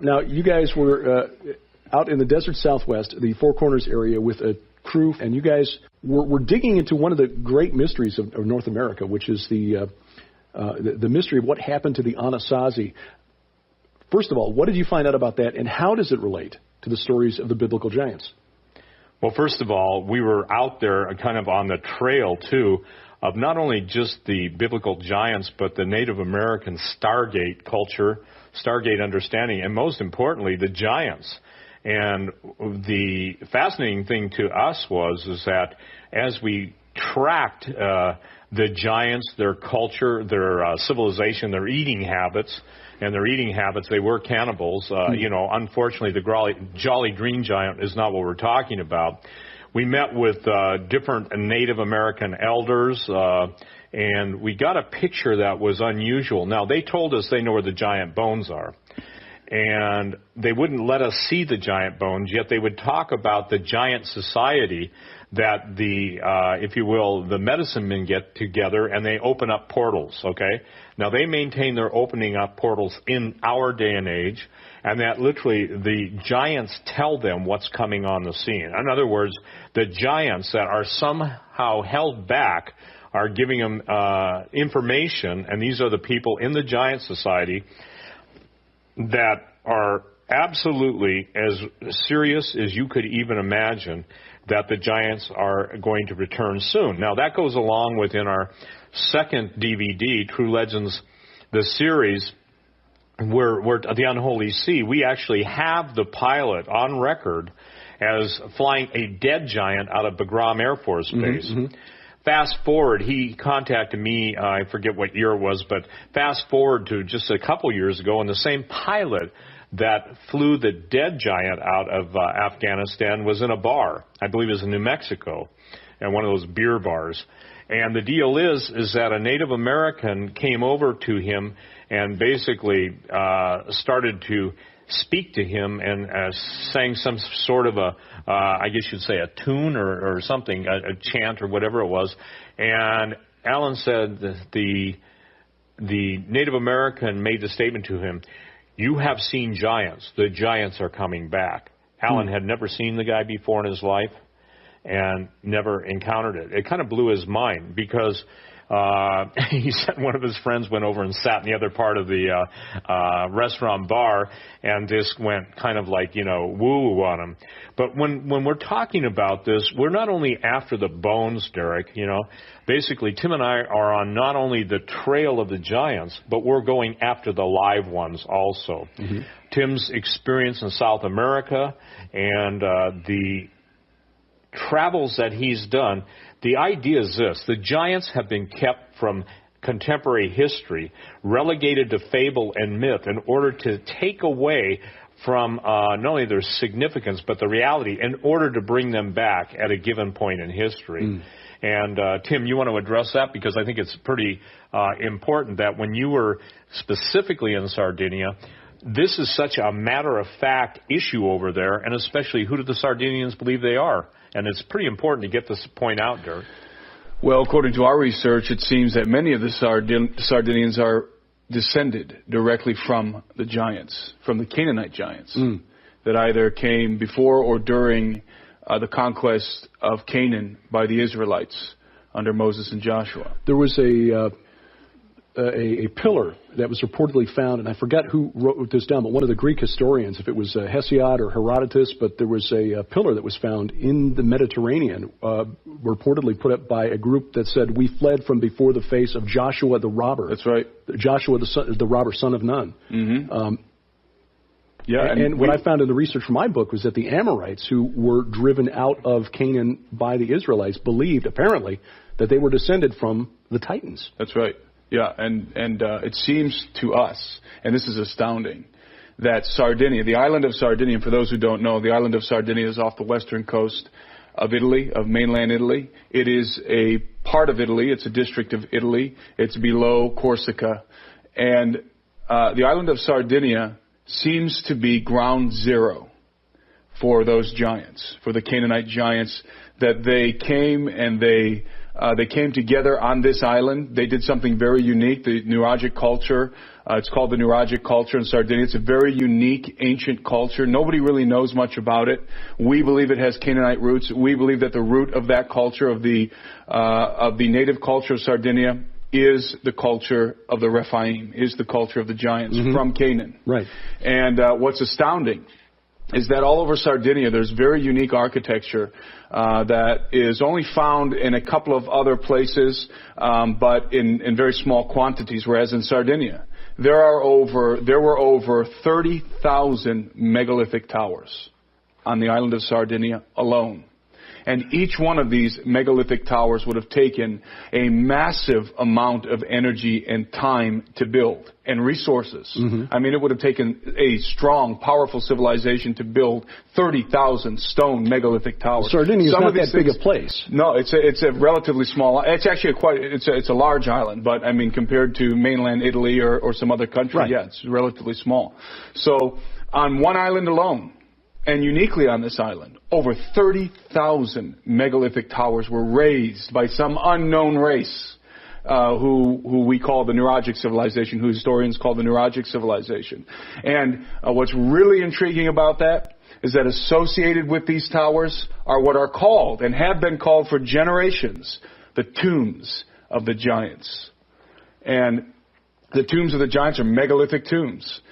Now, you guys were out in the desert Southwest, the Four Corners area, with a crew, and you guys were digging into one of the great mysteries of North America, which is the mystery of what happened to the Anasazi. First of all, what did you find out about that, and how does it relate to the stories of the biblical giants? Well, first of all, we were out there kind of on the trail, too, of not only just the biblical giants, but the Native American Stargate culture, Stargate understanding, and most importantly, the giants. And the fascinating thing to us is that as we tracked the giants, their culture, their civilization, their eating habits, they were cannibals. Unfortunately, the Jolly Green Giant is not what we're talking about. We met with different Native American elders, and we got a picture that was unusual. Now, they told us they know where the giant bones are, and they wouldn't let us see the giant bones, yet they would talk about the giant society that if you will, the medicine men get together and they open up portals, okay? Now, they maintain their opening up portals in our day and age, and that literally the giants tell them what's coming on the scene. In other words, the giants that are somehow held back are giving them information, and these are the people in the giant society that are absolutely as serious as you could even imagine that the giants are going to return soon. Now, that goes along with in our second DVD, True Legends, the series, where the Unholy Sea, we actually have the pilot on record as flying a dead giant out of Bagram Air Force Base. Mm-hmm. Fast forward, he contacted me, I forget what year it was, but fast forward to just a couple years ago, and the same pilot that flew the dead giant out of Afghanistan was in a bar, I believe it was in New Mexico, and one of those beer bars. And the deal is that a Native American came over to him and basically started to speak to him and sang some sort of I guess you'd say a tune or something, a chant or whatever it was. And Alan said that the Native American made the statement to him, "You have seen giants. The giants are coming back." Alan had never seen the guy before in his life and never encountered it. It kind of blew his mind because he said one of his friends went over and sat in the other part of the restaurant bar and just went kind of like, woo on him. But when we're talking about this, we're not only after the bones, Derek, Basically, Tim and I are on not only the trail of the giants, but we're going after the live ones also. Mm-hmm. Tim's experience in South America and the travels that he's done, the idea is this: the giants have been kept from contemporary history, relegated to fable and myth in order to take away from not only their significance but the reality in order to bring them back at a given point in history. And Tim, you want to address that? Because I think it's pretty important that when you were specifically in Sardinia, this is such a matter-of-fact issue over there, and especially who do the Sardinians believe they are? And it's pretty important to get this point out, Dirk. Well, according to our research, it seems that many of the Sardinians are descended directly from the giants, from the Canaanite giants, that either came before or during the conquest of Canaan by the Israelites under Moses and Joshua. There was a pillar that was reportedly found, and I forgot who wrote this down, but one of the Greek historians, if it was Hesiod or Herodotus, but there was a pillar that was found in the Mediterranean, reportedly put up by a group that said, "We fled from before the face of Joshua the robber." That's right. Joshua the robber, son of Nun. Mm-hmm. And what I found in the research for my book was that the Amorites, who were driven out of Canaan by the Israelites, believed, apparently, that they were descended from the Titans. That's right. Yeah, and it seems to us, and this is astounding, that Sardinia, the island of Sardinia, and for those who don't know, the island of Sardinia is off the western coast of Italy, of mainland Italy. It is a part of Italy. It's a district of Italy. It's below Corsica. And the island of Sardinia seems to be ground zero for those giants, for the Canaanite giants, that they came and they They came together on this island. They did something very unique, the Nuragic culture. It's called the Nuragic culture in Sardinia. It's a very unique, ancient culture. Nobody really knows much about it. We believe it has Canaanite roots. We believe that the root of that culture, of the native culture of Sardinia, is the culture of the Rephaim, is the culture of the giants from Canaan. Right. And what's astounding is that all over Sardinia there's very unique architecture that is only found in a couple of other places, but in very small quantities, whereas in Sardinia there were over 30,000 megalithic towers on the island of Sardinia alone. And each one of these megalithic towers would have taken a massive amount of energy and time to build, and resources. I mean, it would have taken a strong, powerful civilization to build 30,000 stone megalithic towers. Sardinia is not that big a place. No, it's a relatively small. It's actually it's a large island, but I mean, compared to mainland Italy or some other country, right. Yeah, it's relatively small. So on one island alone, and uniquely on this island, over 30,000 megalithic towers were raised by some unknown race who we call the Nuragic civilization, who historians call the Nuragic civilization. And what's really intriguing about that is that associated with these towers are what are called, and have been called for generations, the tombs of the giants. And the tombs of the giants are megalithic tombs.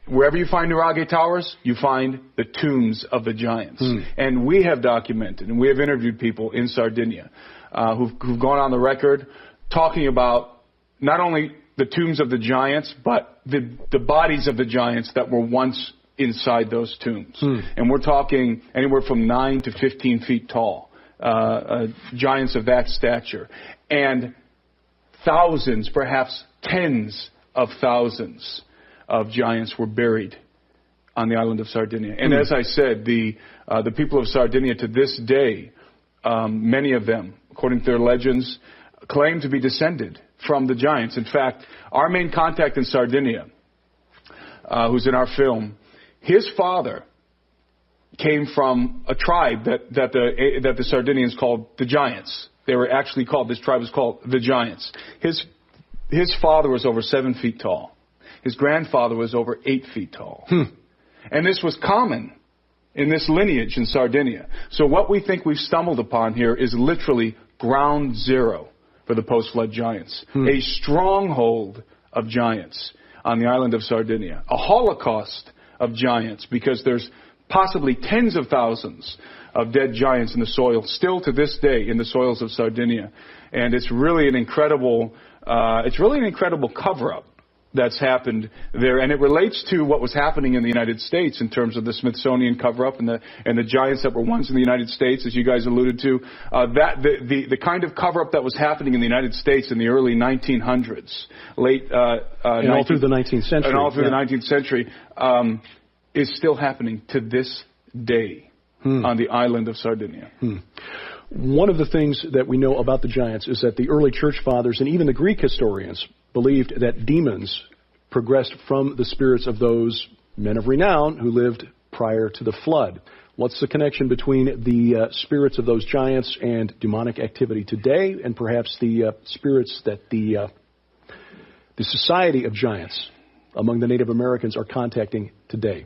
Wherever you find Nurage towers, you find the tombs of the giants. And we have documented, and we have interviewed people in Sardinia who've gone on the record talking about not only the tombs of the giants, but the bodies of the giants that were once inside those tombs. And we're talking anywhere from 9 to 15 feet tall, giants of that stature. And thousands, perhaps tens of thousands of giants were buried on the island of Sardinia. And as I said, the people of Sardinia to this day, many of them, according to their legends, claim to be descended from the giants. In fact, our main contact in Sardinia, who's in our film, his father came from a tribe that the Sardinians called the Giants. They were actually called, this tribe was called the Giants. His father was over 7 feet tall. His grandfather was over 8 feet tall. And this was common in this lineage in Sardinia. So what we think we've stumbled upon here is literally ground zero for the post-flood giants. A stronghold of giants on the island of Sardinia. A holocaust of giants, because there's possibly tens of thousands of dead giants in the soil still to this day in the soils of Sardinia. And it's really an incredible cover-up that's happened there, and it relates to what was happening in the United States in terms of the Smithsonian cover-up and the giants that were once in the United States, as you guys alluded to. The kind of cover-up that was happening in the United States in the early 1900s, and all through the 19th century, and all through the 19th century, is still happening to this day on the island of Sardinia. One of the things that we know about the giants is that the early church fathers and even the Greek historians believed that demons progressed from the spirits of those men of renown who lived prior to the flood. What's the connection between the spirits of those giants and demonic activity today, and perhaps the spirits that the society of giants among the Native Americans are contacting today?